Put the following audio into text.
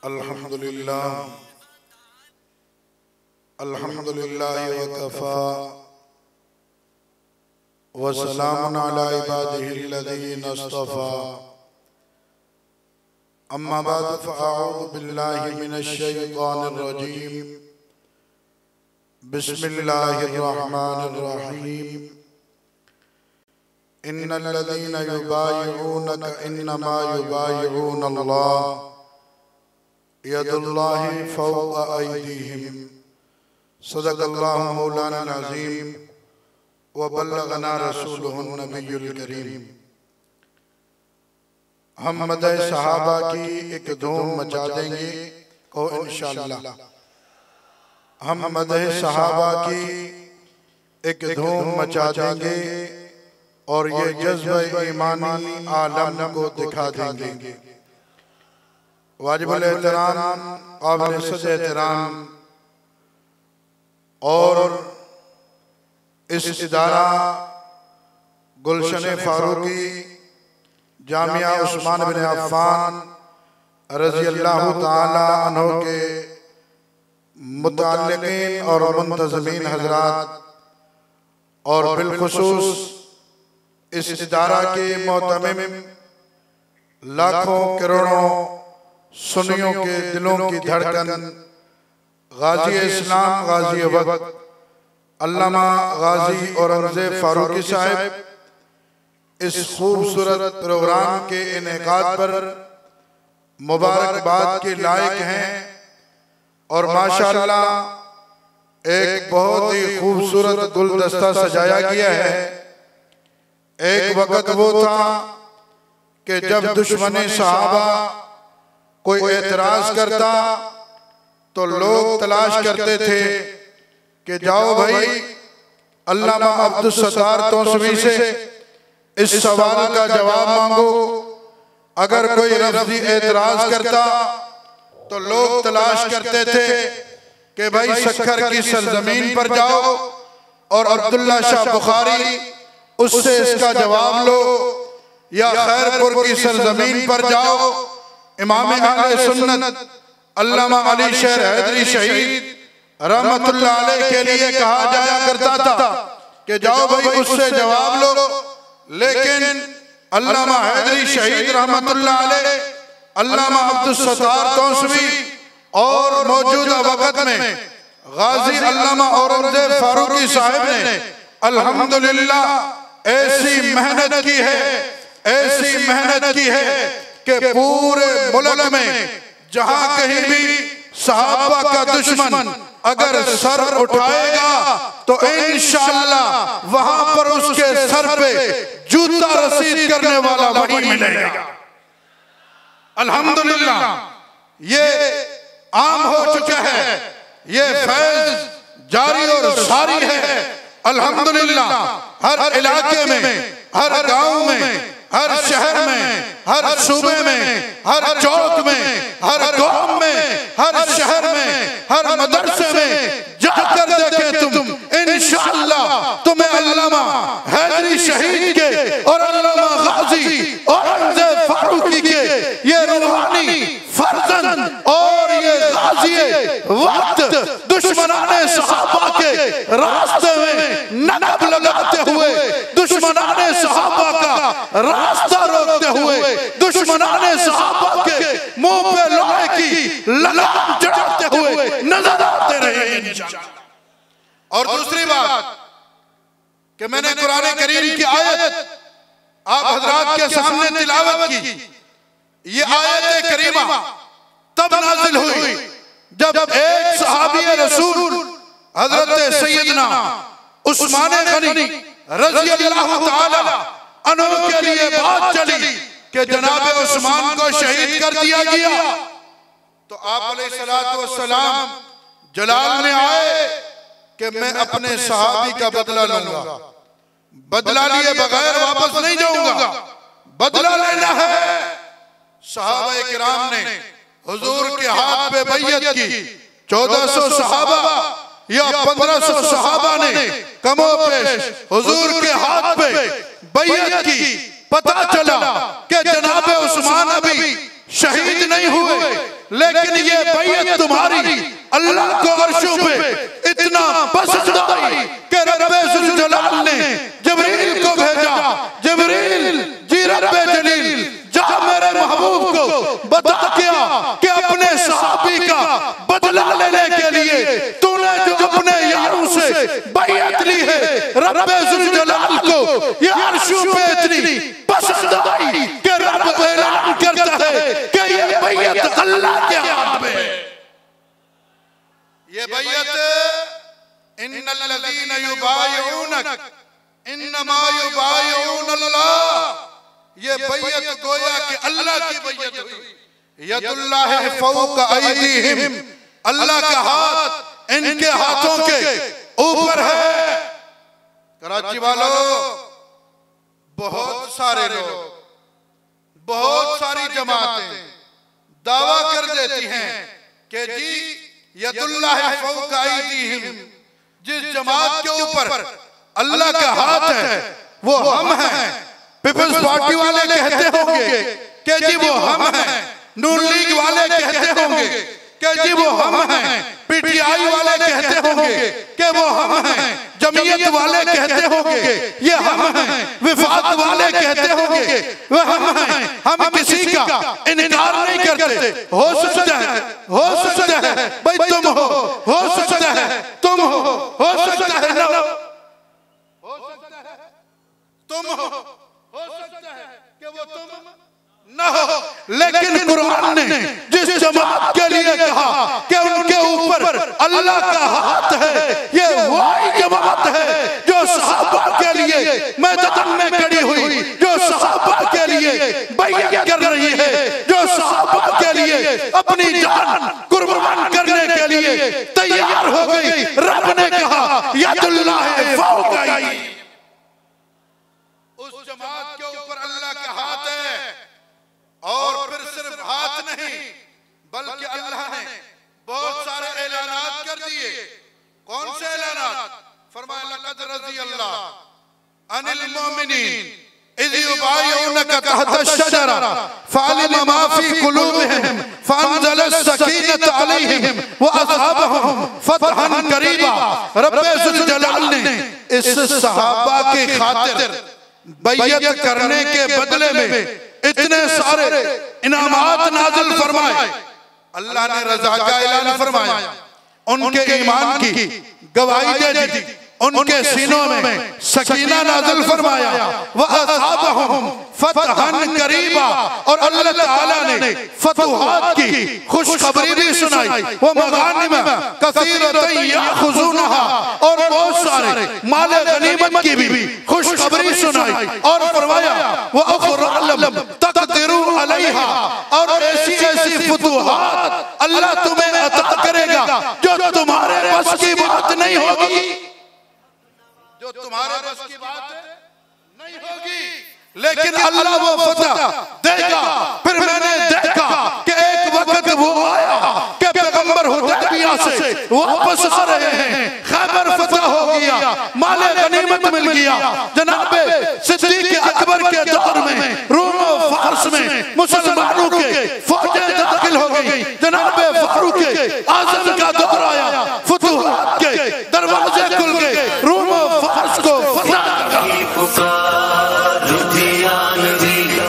अल्हम्दुलिल्लाह वकफ़ा व सलामुन अला इबादिहिल्लज़ीना इस्तफ़ा अम्मा बाद फ़अऊज़ु बिल्लाहि मिनश शैतानिर रजीम बिस्मिल्लाहिर रहमानिर रहीम इन्नल्लज़ीना युबायिऊनका इन्नमा युबायिऊनल्लाह यदुल्लाहि फ़ौक़ अयदीहिम सदक़ल्लाहु मौलाना अज़ीम व बल्लगना रसूलुहुन नबियुल करीम। हम मदह सहाबा की एक धूम मचा देंगे को इंशाअल्लाह। हम मदह सहाबा की एक धूम मचा देंगे और ये जज्बा ईमानी आलम को दिखा देंगे। वाजिबुल एहतराम काबिल सद एहतराम और इस इदारा गुलशन फारूकी जामिया उस्मान बिन अफ़्फ़ान रज़ी अल्लाह ताला अन्हु के मुतअल्लिक़ीन और मुंतज़मीन हज़रात और बिलखुसूस इस इदारा के मोहतमिम लाखों करोड़ों सुन्नियों के दिलों की धड़कन गाजी इस्लाम गाजी वक्त अल्लामा गाजी औरंगज़ेब फारूकी साहब इस खूबसूरत प्रोग्राम के इनेकाद पर मुबारकबाद के लायक हैं और माशाअल्लाह एक बहुत ही खूबसूरत गुलदस्ता सजाया गया है। एक वक्त वो था कि जब दुश्मनी सहाबा कोई एतराज करता तो लोग तलाश करते थे कि जाओ भाई अल्लामा अब्दुल सत्तार तौसवी से इस सवाल का जवाब मांगो। अगर कोई लफ्ज़ी एतराज करता तो लोग तलाश करते थे कि भाई सक्खर की सरजमीन पर जाओ और अब्दुल्ला शाह बुखारी उससे इसका जवाब लो, या खैरपुर की सरजमीन पर जाओ इमाम अहले सुन्नत अल्लामा अली शेर हैदरी शहीद रहमतुल्लाह अलैह के लिए कहा जाया करता था कि जाओ भाई उससे जवाब लो। लेकिन अल्लामा हैदरी शहीद रहमतुल्लाह अलैह, अल्लामा अब्दुल सत्तार तौसवी और मौजूदा वक्त में गाजी अल्लामा औरंगज़ेब फारूकी साहब ने अल्हम्दुलिल्लाह ऐसी मेहनत की है कि पूरे मुल्क में जहां कहीं भी सहाबा का दुश्मन अगर सर उठाएगा तो इंशाअल्लाह वहां पर उसके सर पे जूता रसीद करने वाला वही मिलेगा। अल्हम्दुलिल्लाह ये आम हो चुका है, ये फैज जारी और सारी है। अल्हम्दुलिल्लाह हर इलाके में, हर गांव में, हर शहर में, हर सूबे में, हर चौक में, हर गांव में, हर शहर में, हर मदरसे में जाकर देखे तुम इंशाअल्लाह तुम्हें अल्लामा हैदरी शहीद के और अल्लामा गाजी औरंगज़ेब फारूकी के ये रूहानी फर्जंद और ये गाजी वक्त दुश्मनाने सहाबा के रास्ते में नकब लगाते हुए, दुश्मनाने सहाबा का रास्ता रोकते हुए, दुश्मनाने सहाबा के मुंह पे लोहे की लगाम चढ़ाते हुए नजर आते रहे इंशाअल्लाह। और दूसरी बात कि मैंने कुरान करीम की आयत आप हजरात के सामने तिलावत की। ये आयत करीमा तब नाजिल हुई जब एक सहाबी रसूल हजरत सैयदना उस्मान गनी रज़ी अल्लाह ताला अन्हु के लिए बात चली कि जनाब उस्मान को शहीद कर दिया गया। तो आप अलैहिस्सलातु वस्सलाम जलाल में आए कि मैं अपने सहाबी का बदला लूंगा, बदला लिए बगैर वापस नहीं जाऊंगा, बदला लेना है। सहाबा किराम ने हुजूर के हाथ पे बैयत की। 1400 सहाबा या 1500 सहाबा ने कमोपेश हुजूर के हाथ पे बैयत की। पता चला कि जनाब उस्मान अभी शहीद नहीं हुए, लेकिन ये बैयत तुम्हारी अल्लाह को अर्शों पे इतना पसंद आई कि रब्बे ज़ुल जलाल ने जिब्रील को भेजा। जिब्रील जी रब्बे जलील जा मेरे महबूब को बता क्या कि अपने सहाबी का बदला लेने के लिए तूने जो अपने यारों से बैयत ली है, रब्बे ज़ुल जलाल को ये अर्शों पे इतनी पसंद आई कि रब ऐलान करता है कि ये बैयत अल्लाह के हाथ में है। ये बैयत इन्नल्लज़ीना युबाइऊनक इन्नमा युबाइऊनल्लाह, ये बैयत गोया कि अल्लाह की बैयत हुई। यदुल्लाहि फौका अयदीहिम, अल्लाह का हाथ इनके हाथों के ऊपर है। कराची वालों, बहुत सारे लोग, बहुत सारी जमातें दावा कर देती हैं कि जी यदुल्लाहि फौका अयदीहिम, जिस जमात के ऊपर अल्लाह का हाथ है वो हम हैं। पीपल्स पार्टी वाले कहते होंगे कि जी वो हम हैं, नून लीग वाले कहते होंगे कि जी वो हम हैं, पीटीआई वाले कहते होंगे कि वो हम हैं, जमीयत वाले कहते होंगे ये हम हैं, विफाक वाले कहते होंगे वो हम हैं। हम किसी का इनकार नहीं करते। हो सकता है, हो सकता है भाई तुम हो सकता है तुम हो सकता है ना, हो सकता है तुम हो सकता है कि वो तुम न हो, लेकिन कुरान ने जिस जमात के लिए कहा कि उनके ऊपर अल्लाह का हाथ है, ये वही जमात है जो सहाबा के लिए मैदान में खड़ी हुई, जो सहाबा के लिए बैयत कर रही है, जो सहाबा के लिए अपनी जान कुर्बान करने के लिए तैयार हो गई। रब ने कहा यदुल्लाहि फौका अयदीहिम, उस जमात के ऊपर अल्लाह का हाथ है। और फिर सिर्फ हाथ नहीं, बल्कि अल्लाह ने बहुत सारे ऐलानात कर दिए। कौन से ऐलानात? फरमाया लक़द रज़ियल्लाहु अनिल मुमिनीन इज़ युबाइऊनका तहत अश-शजरा फ़अलिम मा फ़ी क़ुलूबिहिम फ़अनज़ल अस-सकीनत अलैहिम व असहाबहुम फ़तहन क़रीबा। रब्बे ज़ुल जलाल ने इस सहाबा की खातिर बैयत करने के बदले में इतने सारे इनामात नाज़िल फरमाए। अल्लाह ने रज़ा का ऐलान फरमाया, उनके ईमान की गवाही दे दी, उनके सीनों में सकीना नाज़िल फरमाया। व असहाबहुम फ़तहन क़रीबा, और अल्लाह ताला ने फतुहात की खुशखबरी भी सुनाई। वो मगानिम कसीरतन याखुज़ूनहा, और बहुत सारे माले गनीमत की भी खुशखबरी सुनाई। और फरमाया वो उखरा लम तक़दिरू अलैहा, और ऐसी ऐसी फतुहात अल्लाह तुम्हें अता करेगा जो तुम्हारे बस की बात नहीं होगी, जो तुम्हारे बस की बात नहीं होगी, लेकिन अल्लाह वो फतह देगा। फिर मैंने देखा कि एक वक्त वो आया कि पैगंबर हुदैबिया से वापस आ रहे हैं, खैबर फतह हो गया, माले गनीमत मिल गया। जनाबे सिद्दीक़ अकबर के दौर में रूम और फारस में मुसलमानों के फौजें